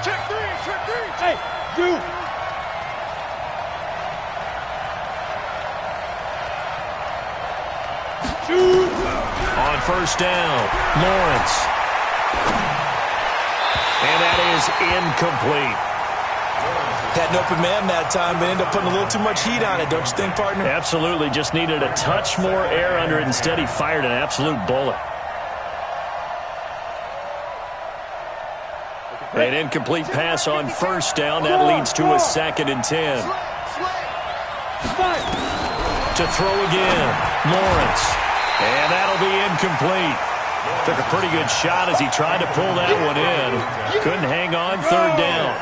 Check three. Hey, you. On first down, Lawrence. And that is incomplete. Had an open man that time, but ended up putting a little too much heat on it, don't you think, partner? Absolutely. Just needed a touch more air under it. Instead, he fired an absolute bullet. An incomplete pass on first down. That leads to a 2nd and 10. To throw again, Lawrence. And that'll be incomplete. Took a pretty good shot as he tried to pull that one in. Couldn't hang on, 3rd down.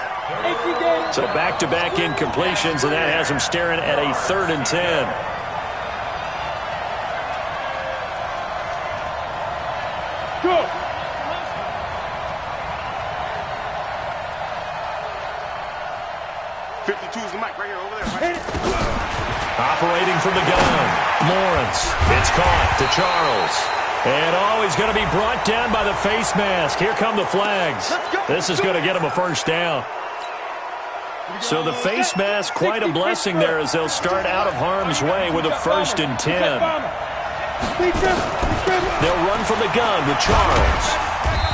So back-to-back incompletions, and that has him staring at a 3rd and 10. Go. .52's the mic right here, over there. Right? Operating from the gun, Lawrence. It's caught to Charles. And he's going to be brought down by the face mask. Here come the flags. This is going to get him a 1st down. So the face mask, quite a blessing there as they'll start out of harm's way with a 1st and 10. They'll run from the gun with Charles.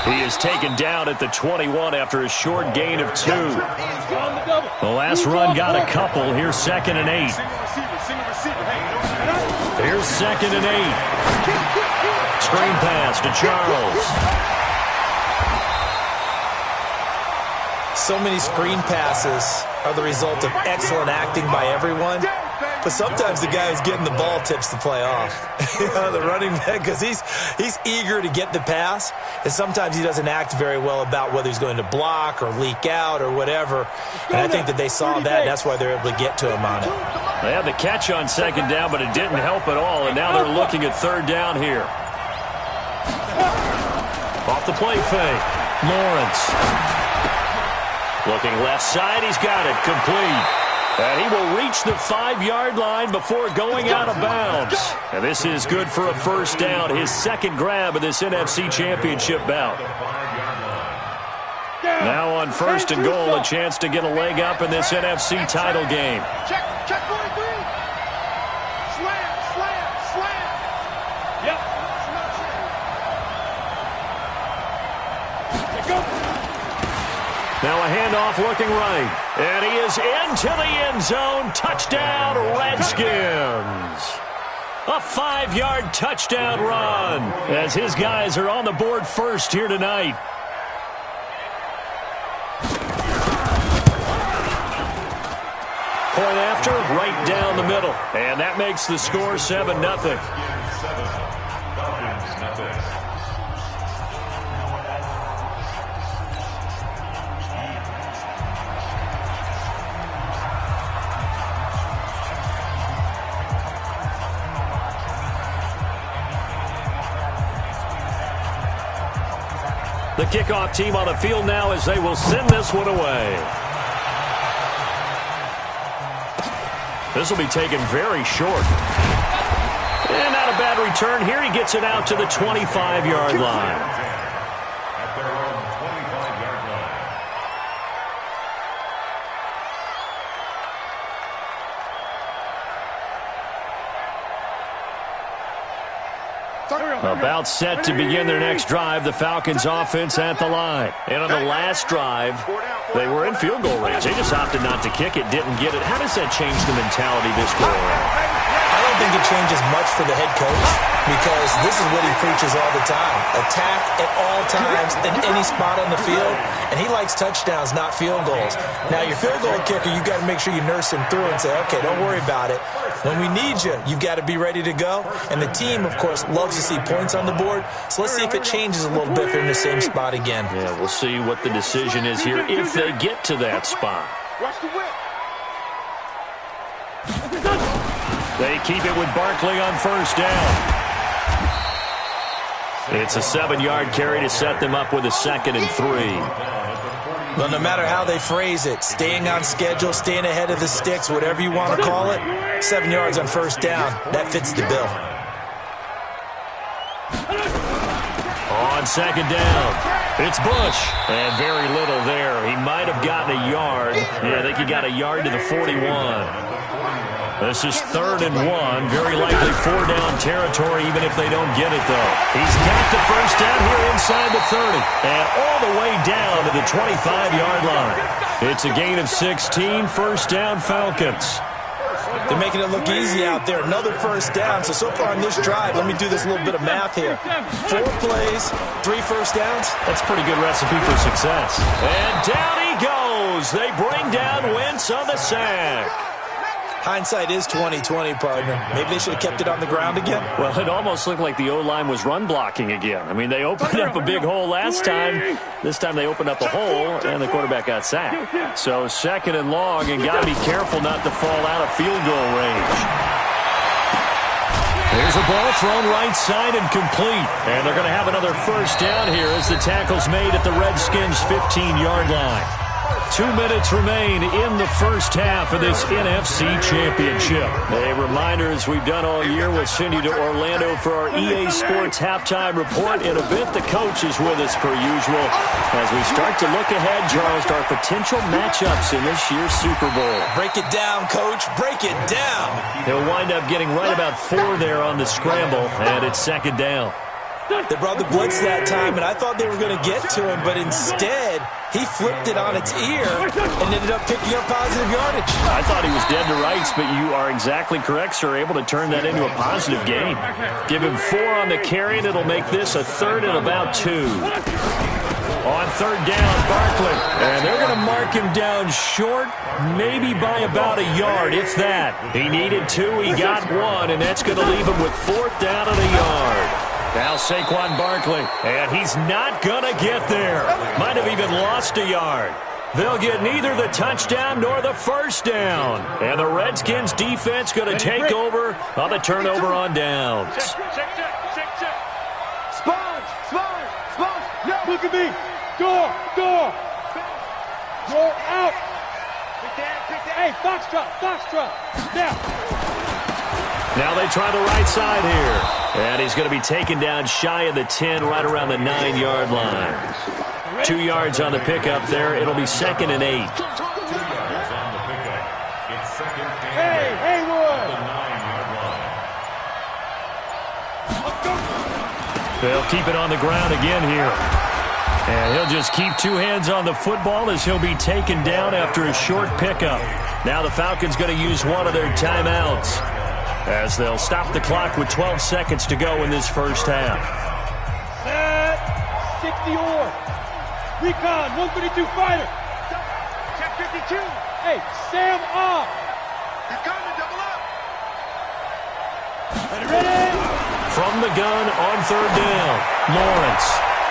He is taken down at the 21 after a short gain of 2. The last run got a couple. Here's 2nd and 8. Here's 2nd and 8. Screen pass to Charles. So many screen passes are the result of excellent acting by everyone. But sometimes the guy who's getting the ball tips the play off. The running back, because he's eager to get the pass, and sometimes he doesn't act very well about whether he's going to block or leak out or whatever. And I think that they saw that, and that's why they're able to get to him on it. They had the catch on 2nd down, but it didn't help at all, and now they're looking at 3rd down here. Off the play fake, Lawrence. Looking left side, he's got it, complete. And he will reach the 5-yard line before going out of bounds. And this is good for a 1st down, his 2nd grab of this NFC Championship bout. Now on 1st and goal, a chance to get a leg up in this NFC title game. Check 43. Slam. Yep. Now a handoff looking right. And he is into the end zone. Touchdown, Redskins. A 5-yard touchdown run as his guys are on the board first here tonight. Point after, right down the middle. And that makes the score 7-0. The kickoff team on the field now as they will send this one away. This will be taken very short. And not a bad return here. He gets it out to the 25-yard line. About set to begin their next drive. The Falcons offense at the line. And on the last drive, they were in field goal range. They just opted not to kick it, didn't get it. How does that change the mentality this go around? I don't think it changes much for the head coach because this is what he preaches all the time. Attack at all times in any spot on the field, and he likes touchdowns, not field goals. Now, your field goal kicker, you've got to make sure you nurse him through and say, okay, don't worry about it. When we need you, you've got to be ready to go. And the team, of course, loves to see points on the board. So let's see if it changes a little bit if they're in the same spot again. Yeah, we'll see what the decision is here if they get to that spot. Watch the whip. They keep it with Barkley on first down. It's a 7-yard carry to set them up with a 2nd and 3. Well, no matter how they phrase it, staying on schedule, staying ahead of the sticks, whatever you want to call it, 7 yards on first down, that fits the bill. On 2nd down, it's Bush. And very little there. He might gotten a yard. Yeah, I think he got a yard to the 41. This is 3rd and 1. Very likely 4-down territory, even if they don't get it, though. He's got the first down here inside the 30. And all the way down to the 25-yard line. It's a gain of 16. First down, Falcons. They're making it look easy out there. Another first down. So far on this drive, let me do this little bit of math here. 4 plays, 3 first downs. That's a pretty good recipe for success. And down he goes. They bring down Wentz on the sack. Hindsight is 20/20, partner. Maybe they should have kept it on the ground again. Well, it almost looked like the O-line was run blocking again. I mean, they opened up a big hole last time. This time they opened up a hole, and the quarterback got sacked. So 2nd and long, and got to be careful not to fall out of field goal range. There's a ball thrown right side and complete. And they're going to have another first down here as the tackle's made at the Redskins' 15-yard line. 2 minutes remain in the first half of this NFC Championship. A reminder, as we've done all year, we'll send you to Orlando for our EA Sports Halftime Report. In a bit, the coach is with us per usual as we start to look ahead, Charles, to our potential matchups in this year's Super Bowl. Break it down, Coach. Break it down. He'll wind up getting right about 4 there on the scramble, and it's 2nd down. They brought the blitz that time, and I thought they were going to get to him, but instead, he flipped it on its ear and ended up picking up positive yardage. I thought he was dead to rights, but you are exactly correct, sir. Able to turn that into a positive gain. Give him 4 on the carry, and it'll make this a 3rd and about 2. On 3rd down, Barkley. And they're going to mark him down short, maybe by about a yard, if that. He needed 2, he got 1, and that's going to leave him with 4th down and a yard. Now Saquon Barkley, and he's not going to get there. Might have even lost a yard. They'll get neither the touchdown nor the first down. And the Redskins defense going to take over on the turnover on downs. Sponge! No, look at me! Door! Door out! Hey, Foxtrot! Now they try the right side here. And he's going to be taken down shy of the 10, right around the 9-yard line. 2 yards on the pickup there. It'll be 2nd and 8. Hey, Haywood! They'll keep it on the ground again here. And he'll just keep 2 hands on the football as he'll be taken down after a short pickup. Now the Falcons going to use one of their timeouts, as they'll stop the clock with 12 seconds to go in this first half. Set 60 or recon 132 fighter. Check 52. Hey, Sam off. He's coming to double up. Ready? From the gun on 3rd down, Lawrence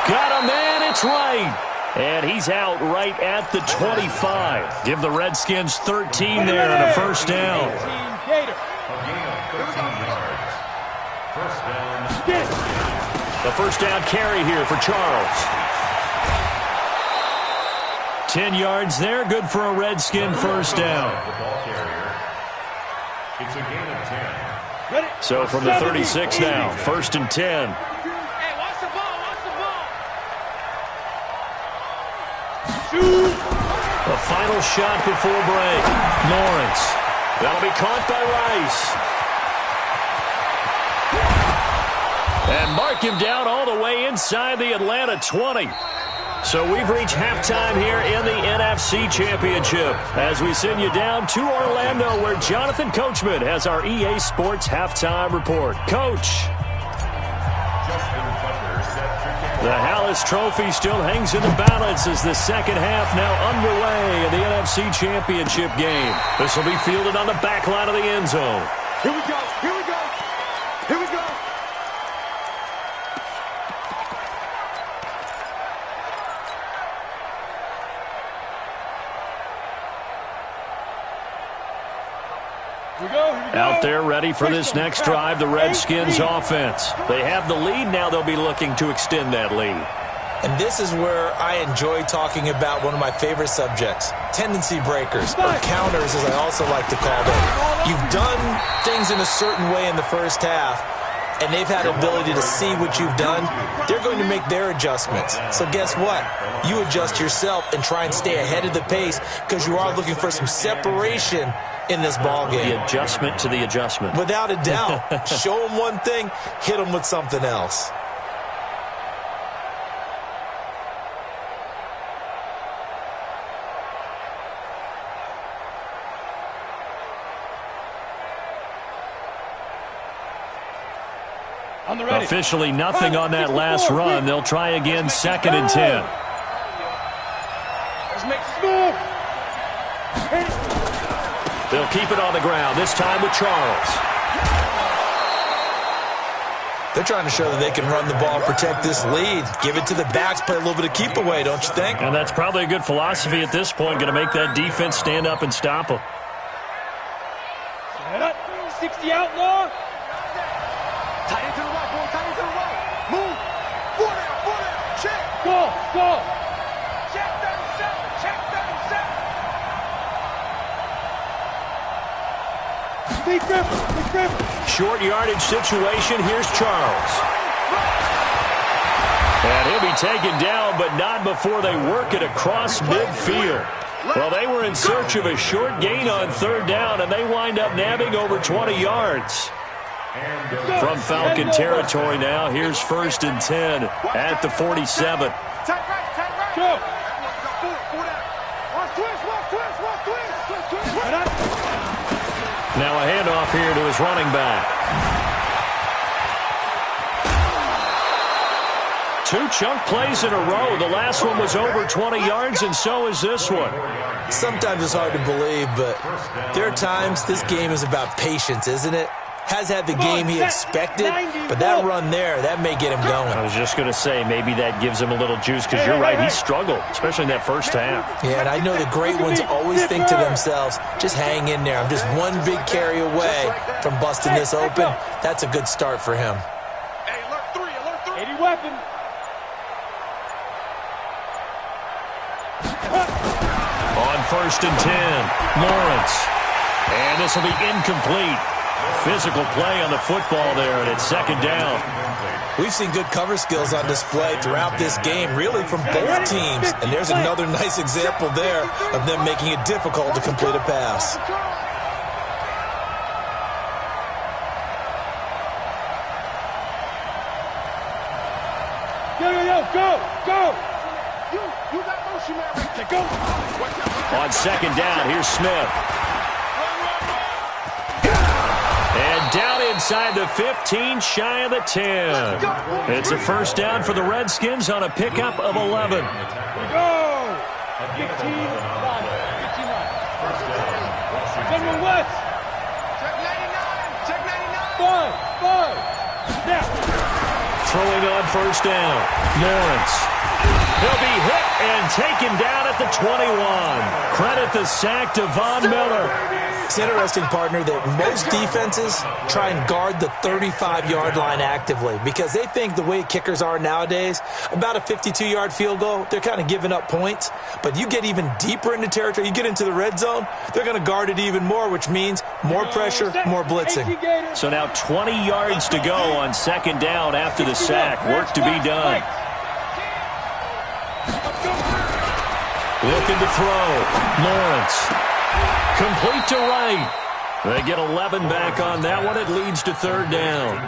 got a man. It's right. And he's out right at the 25. Give the Redskins 13 there and a first down. The first down carry here for Charles. 10 yards there, good for a Redskin first down. So from the 36 now, 1st and 10. Hey, watch the ball. Shoot! The final shot before break. Lawrence. That'll be caught by Rice. And mark him down all the way inside the Atlanta 20. So we've reached halftime here in the NFC Championship as we send you down to Orlando, where Jonathan Coachman has our EA Sports Halftime Report. Coach. The Hallis Trophy still hangs in the balance as the second half now underway in the NFC Championship game. This will be fielded on the back line of the end zone. Here we go. Out there ready for this next drive, the Redskins offense. They have the lead now. They'll be looking to extend that lead. And this is where I enjoy talking about one of my favorite subjects, tendency breakers, or counters as I also like to call them. You've done things in a certain way in the first half, and they've had the ability to see what you've done, they're going to make their adjustments. So guess what? You adjust yourself and try and stay ahead of the pace because you are looking for some separation in this ball game. The adjustment to the adjustment. Without a doubt. Show them one thing, hit them with something else. Officially nothing on that last run. They'll try again, 2nd and 10. They'll keep it on the ground, this time with Charles. They're trying to show that they can run the ball, protect this lead. Give it to the backs, play a little bit of keep away, don't you think? And that's probably a good philosophy at this point, going to make that defense stand up and stop them. 60 outlaw. Tight into the right, boy, tight into the right. Move. 4 down, check. Go. Check 37. Big grip. Short yardage situation. Here's Charles. And he'll be taken down, but not before they work it across midfield. Well, they were in search of a short gain on 3rd down, and they wind up nabbing over 20 yards. From Falcon territory now, here's 1st and 10 at the 47. Now a handoff here to his running back. 2 chunk plays in a row. The last one was over 20 yards, and so is this one. Sometimes it's hard to believe, but there are times this game is about patience, isn't it? Has had the game he expected, but that run there, that may get him going. I was just going to say, maybe that gives him a little juice, because you're right, he struggled, especially in that first half. Yeah, and I know the great ones always think to themselves, just hang in there. I'm just one big carry away from busting this open. That's a good start for him. Alert 3. 80 weapon. On 1st and 10, Lawrence. And this will be incomplete. Physical play on the football there, and it's 2nd down. We've seen good cover skills on display throughout this game, really from both teams. And there's another nice example there of them making it difficult to complete a pass. Go. You got motion, man. Go. On 2nd down, here's Smith. And down inside the 15, shy of the 10. It's a 1st down for the Redskins on a pickup of 11. Go. 15 line. General West. Check 99. 5. Now. Throwing on 1st down, Lawrence. He'll be hit and taken down at the 21. Credit the sack to Von Miller. It's interesting, partner, that most defenses try and guard the 35-yard line actively because they think the way kickers are nowadays, about a 52-yard field goal, they're kind of giving up points. But you get even deeper into territory, you get into the red zone, they're going to guard it even more, which means more pressure, more blitzing. So now 20 yards to go on 2nd down after the sack. Work to be done. Looking to throw. Lawrence. Complete to right. They get 11 back on that one. It leads to 3rd down.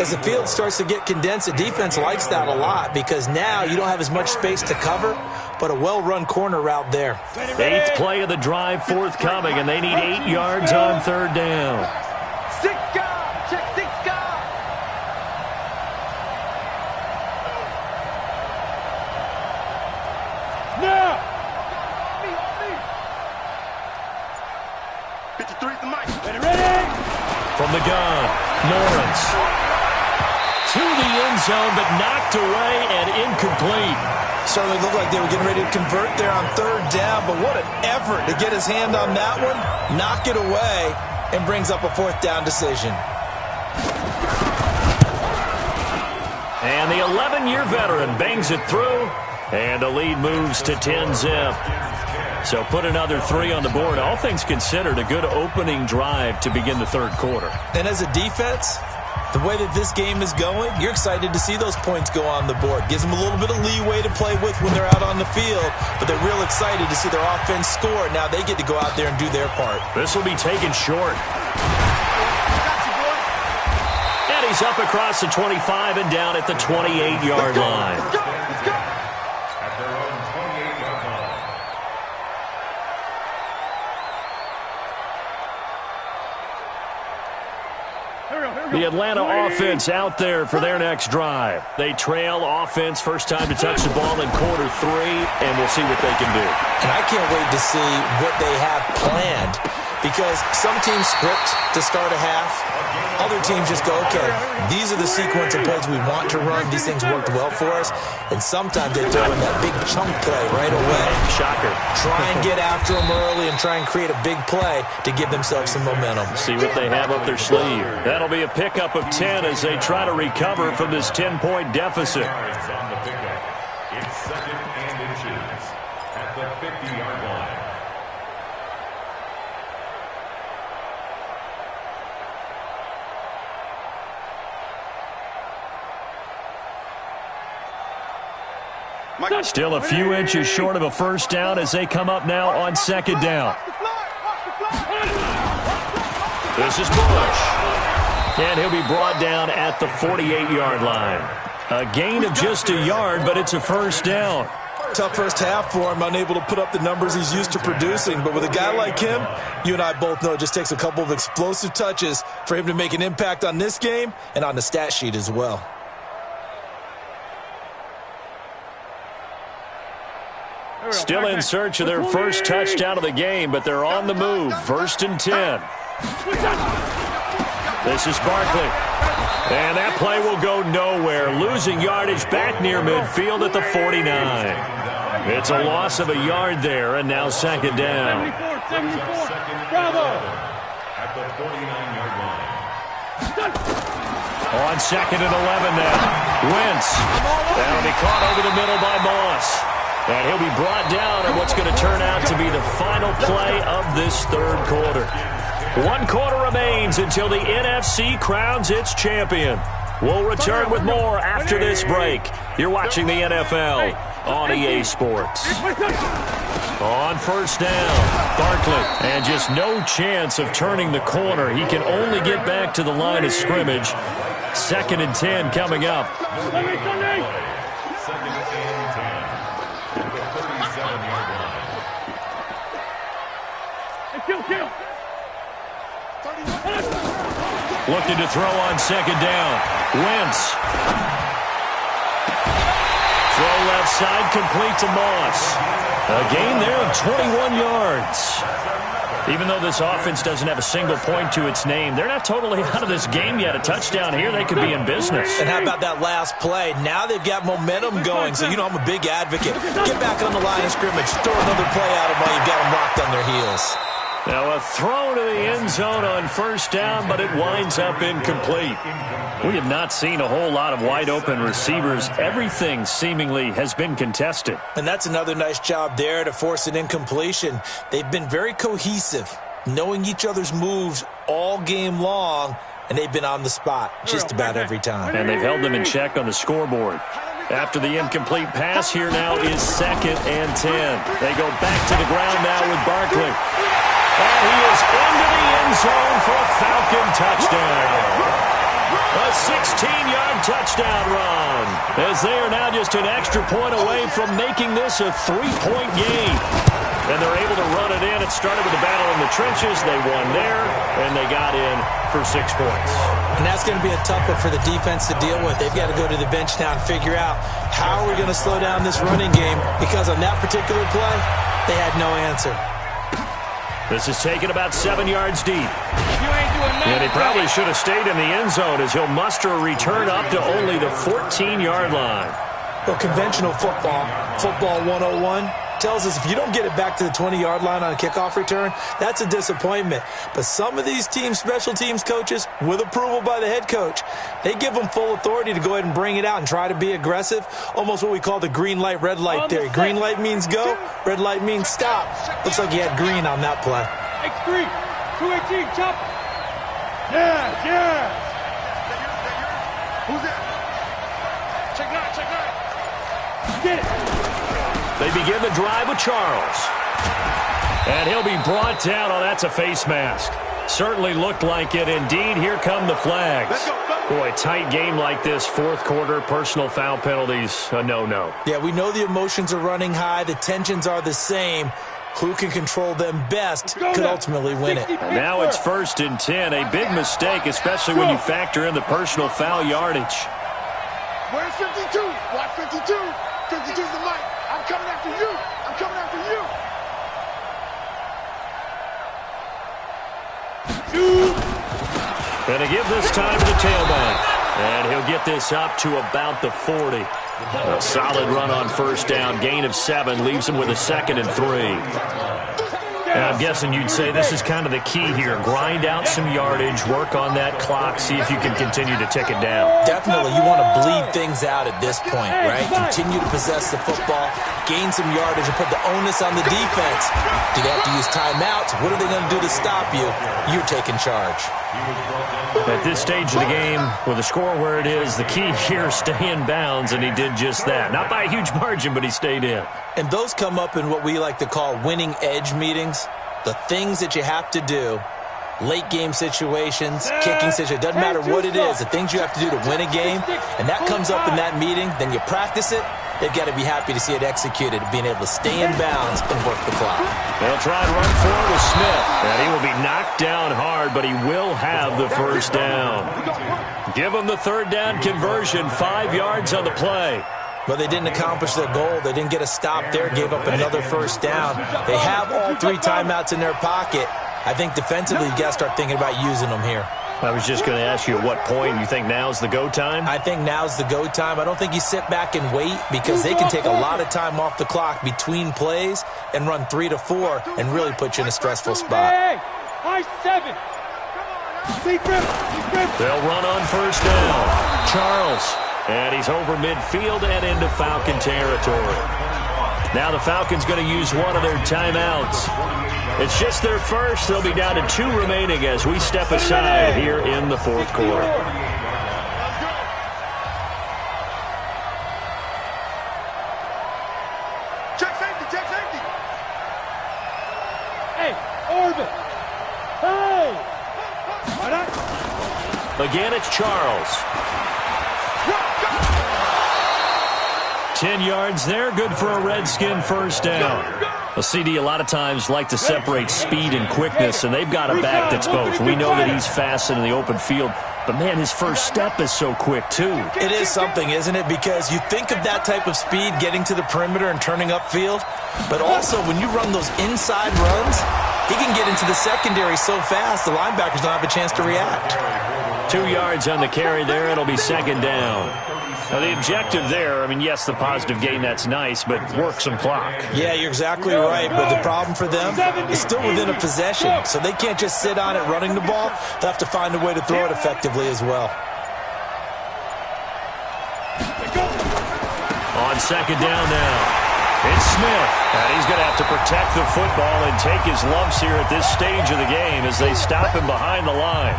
As the field starts to get condensed, the defense likes that a lot because now you don't have as much space to cover, but a well-run corner route there. 8th play of the drive forthcoming, and they need 8 yards on 3rd down. 6 guard. Check 6 guard. Now. 53's the mic. Ready? From the gun, Lawrence. To the end zone, but knocked away and incomplete. Certainly looked like they were getting ready to convert there on 3rd down, but what an effort to get his hand on that one, knock it away, and brings up a 4th down decision. And the 11-year veteran bangs it through, and the lead moves to 10-zip. So put another 3 on the board. All things considered, a good opening drive to begin the 3rd quarter. And as a defense, The way that this game is going, you're excited to see those points go on the board. Gives them a little bit of leeway to play with when they're out on the field, but they're real excited to see their offense score. Now they get to go out there and do their part. This will be taken short. And he's up across the 25 and down at the 28-yard line. The Atlanta offense out there for their next drive. They trail offense, first time to touch the ball in quarter 3, and we'll see what they can do. And I can't wait to see what they have planned, because some teams script to start a half. Other teams just go, okay, these are the sequence of plays we want to run. These things worked well for us. And sometimes they throw in that big chunk play right away. Shocker. Try and get after them early and try and create a big play to give themselves some momentum. See what they have up their sleeve. That'll be a pickup of 10 as they try to recover from this 10-point deficit. It's second and inches at the 50-yard line. Still a few inches short of a first down as they come up now on second down. This is Bush. And he'll be brought down at the 48-yard line. A gain of just a yard, but it's a first down. Tough first half for him, unable to put up the numbers he's used to producing. But with a guy like him, you and I both know it just takes a couple of explosive touches for him to make an impact on this game and on the stat sheet as well. Still in search of their first touchdown of the game, but they're on the move. First and 10. This is Barkley. And that play will go nowhere. Losing yardage back near midfield at the 49. It's a loss of a yard there, and now second down. 74. Bravo. At the 49-yard line. On second and 11 now. Wentz. That'll be caught over the middle by Moss. And he'll be brought down in what's going to turn out to be the final play of this third quarter. 1 quarter remains until the NFC crowns its champion. We'll return with more after this break. You're watching the NFL on EA Sports. On first down, Barkley. And just no chance of turning the corner. He can only get back to the line of scrimmage. Second and 10 coming up. Second and 10. Looking to throw on second down. Wentz. Throw left side, complete to Moss. A gain there of 21 yards. Even though this offense doesn't have a single point to its name, they're not totally out of this game yet. A touchdown here, they could be in business. And how about that last play? Now they've got momentum going, so you know I'm a big advocate. Get back on the line of scrimmage. Throw another play at them while you've got them locked on their heels. Now a throw to the end zone on first down, but it winds up incomplete. We have not seen a whole lot of wide-open receivers. Everything seemingly has been contested. And that's another nice job there to force an incompletion. They've been very cohesive, knowing each other's moves all game long, and they've been on the spot just about every time. And they've held them in check on the scoreboard. After the incomplete pass, here now is second and 10. They go back to the ground now with Barkley. And he is into the end zone for a Falcon touchdown. A 16-yard touchdown run, as they are now just an extra point away from making this a 3-point game. And they're able to run it in. It started with a battle in the trenches. They won there, and they got in for 6 points. And that's going to be a tough one for the defense to deal with. They've got to go to the bench now and figure out how are we going to slow down this running game, because on that particular play, they had no answer. This is taken about 7 yards deep. And he probably should have stayed in the end zone, as he'll muster a return up to only the 14-yard line. Well, conventional football 101, tells us if you don't get it back to the 20-yard line on a kickoff return, that's a disappointment. But some of these teams, special teams coaches, with approval by the head coach, they give them full authority to go ahead and bring it out and try to be aggressive, almost what we call the green light, red light theory. Green light means go, red light means stop. Looks like you had green on that play. X3, 218, chop. Yeah. Who's that? Check nine. Get it. They begin the drive with Charles. And he'll be brought down. Oh, that's a face mask. Certainly looked like it. Indeed, here come the flags. Boy, tight game like this, fourth quarter, personal foul penalties, a no-no. Yeah, we know the emotions are running high. The tensions are the same. Who can control them best could ultimately win it. And now it's 1st and 10. A big mistake, especially when you factor in the personal foul yardage. Where's 52? Watch 52. 52's the mic. I'm coming after you. I'm coming after you. Gonna give this time to the tailback. And he'll get this up to about the 40. A solid run on first down. Gain of 7 leaves him with a 2nd and 3. And I'm guessing you'd say this is kind of the key here. Grind out some yardage, work on that clock, see if you can continue to tick it down. Definitely, you want to bleed things out at this point, right? Continue to possess the football, gain some yardage, and put the onus on the defense. Do they have to use timeouts? What are they going to do to stop you? You're taking charge. At this stage of the game, with the score where it is, the key here is stay in bounds, and he did just that. Not by a huge margin, but he stayed in. And those come up in what we like to call winning edge meetings. The things that you have to do, late game situations, kicking situations, doesn't matter what it is, the things you have to do to win a game, and that comes up in that meeting, then you practice it, they've got to be happy to see it executed, being able to stay in bounds and work the clock. They'll try and run forward with Smith, and he will be knocked down hard, but he will have the first down. Give him the 3rd down conversion, 5 yards on the play. But they didn't accomplish their goal. They didn't get a stop there, gave up another first down. They have all 3 timeouts in their pocket. I think defensively, you've got to start thinking about using them here. I was just going to ask you at what point you think now's the go time? I think now's the go time. I don't think you sit back and wait because they can take a lot of time off the clock between plays and run 3 to 4 and really put you in a stressful spot. High 7. They'll run on first down. Charles. And he's over midfield and into Falcon territory. Now the Falcons going to use one of their timeouts. It's just their first. They'll be down to 2 remaining as we step aside here in the 4th quarter. Check safety, check safety. Hey, Orbit. Hey. Again, it's Charles. 10 yards there, good for a Redskin first down. A CD a lot of times like to separate speed and quickness, and they've got a back that's both. We know that he's fast in the open field, but man, his first step is so quick too. It is something, isn't it? Because you think of that type of speed getting to the perimeter and turning upfield, but also when you run those inside runs, he can get into the secondary so fast the linebackers don't have a chance to react. 2 yards on the carry there. It'll be 2nd down. Now, the objective there, I mean, yes, the positive gain, that's nice, but work some clock. Yeah, you're exactly right, but the problem for them is still within a possession, so they can't just sit on it running the ball. They'll have to find a way to throw it effectively as well. On 2nd down now, it's Smith, and he's going to have to protect the football and take his lumps here at this stage of the game as they stop him behind the line.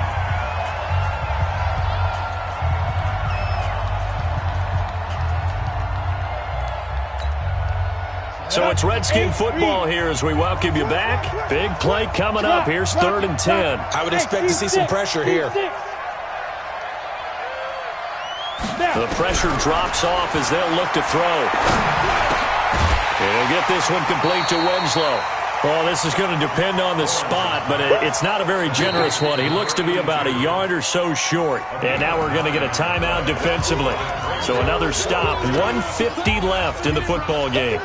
So it's Redskin football here as we welcome you back. Big play coming up. Here's 3rd and 10. I would expect to see some pressure here. The pressure drops off as they'll look to throw. And he'll get this one complete to Winslow. Well, this is going to depend on the spot, but it's not a very generous one. He looks to be about a yard or so short. And now we're going to get a timeout defensively. So another stop. 1:50 left in the football game.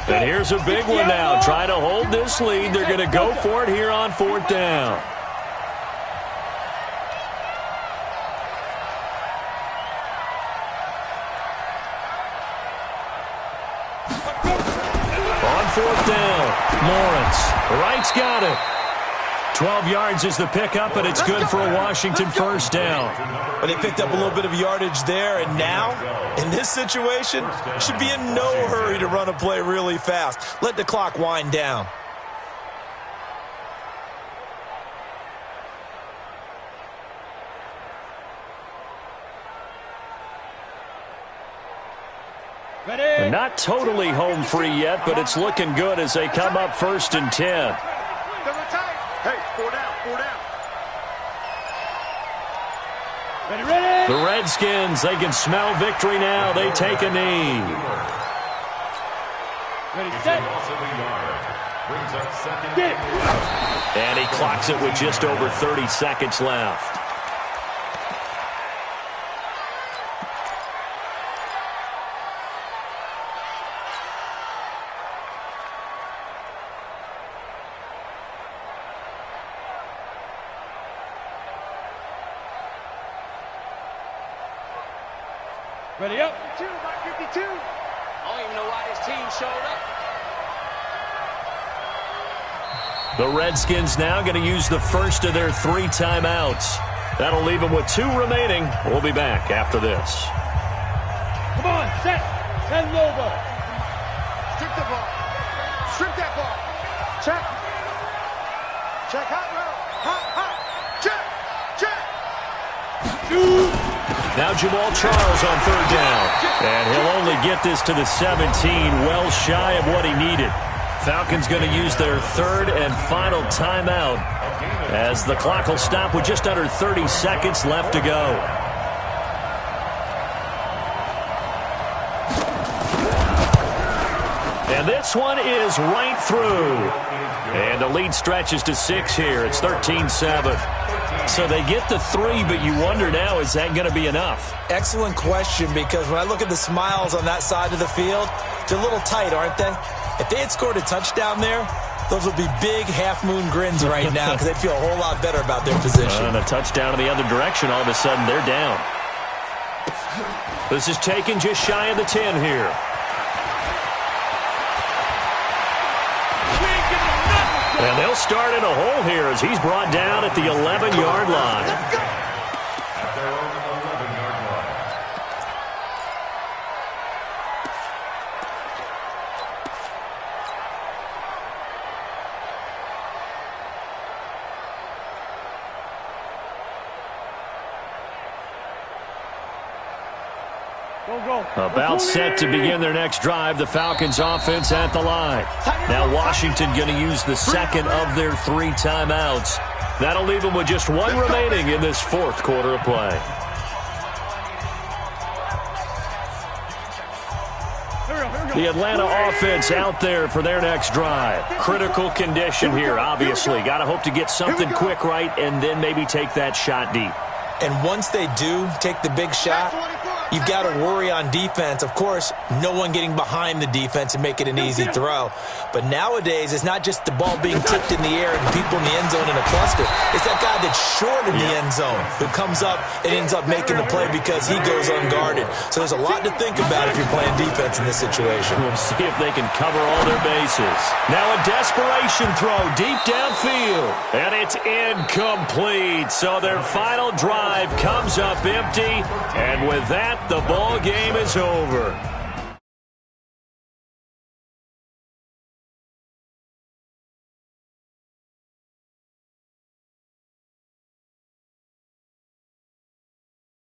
And here's a big one now. Trying to hold this lead. They're going to go for it here on 4th down. On 4th down, Lawrence. Wright's got it. 12 yards is the pickup, and it's good for a Washington first down. But they picked up a little bit of yardage there, and now, in this situation, should be in no hurry to run a play really fast. Let the clock wind down. Not totally home free yet, but it's looking good as they come up 1st and 10. Hey, 4 down, 4 down. The Redskins, they can smell victory now. They take a knee. Ready, set. Brings up 2nd. And he clocks it with just over 30 seconds left. Ready up. 52, by 52. I don't even know why this team showed up. The Redskins now going to use the first of their 3 timeouts. That'll leave them with 2 remaining. We'll be back after this. Come on, set. Send over. Strip the ball. Strip that ball. Check. Check hot row. Hot. Check. Now Jamal Charles on 3rd down. And he'll only get this to the 17, well shy of what he needed. Falcons going to use their 3rd and final timeout as the clock will stop with just under 30 seconds left to go. And this one is right through. And the lead stretches to 6 here. It's 13-7. So they get the 3, but you wonder now, is that going to be enough? Excellent question, because when I look at the smiles on that side of the field, they're a little tight, aren't they? If they had scored a touchdown there, those would be big half-moon grins right now because they'd feel a whole lot better about their position. And a touchdown in the other direction, all of a sudden they're down. This is taken just shy of the 10 here. And they'll start in a hole here as he's brought down at the 11-yard line. At their own 11-yard line. About set to begin their next drive, the Falcons offense at the line. Now Washington going to use the 2nd of their 3 timeouts. That'll leave them with just 1 remaining in this 4th quarter of play. The Atlanta offense out there for their next drive. Critical condition here, obviously. Got to hope to get something quick right and then maybe take that shot deep. And once they do take the big shot, you've got to worry on defense. Of course, no one getting behind the defense and make it an easy throw. But nowadays, it's not just the ball being tipped in the air and people in the end zone in a cluster. It's that guy that's short in the end zone who comes up and ends up making the play because he goes unguarded. So there's a lot to think about if you're playing defense in this situation. We'll see if they can cover all their bases. Now a desperation throw deep downfield. And it's incomplete. So their final drive comes up empty. And with that, the ball game is over.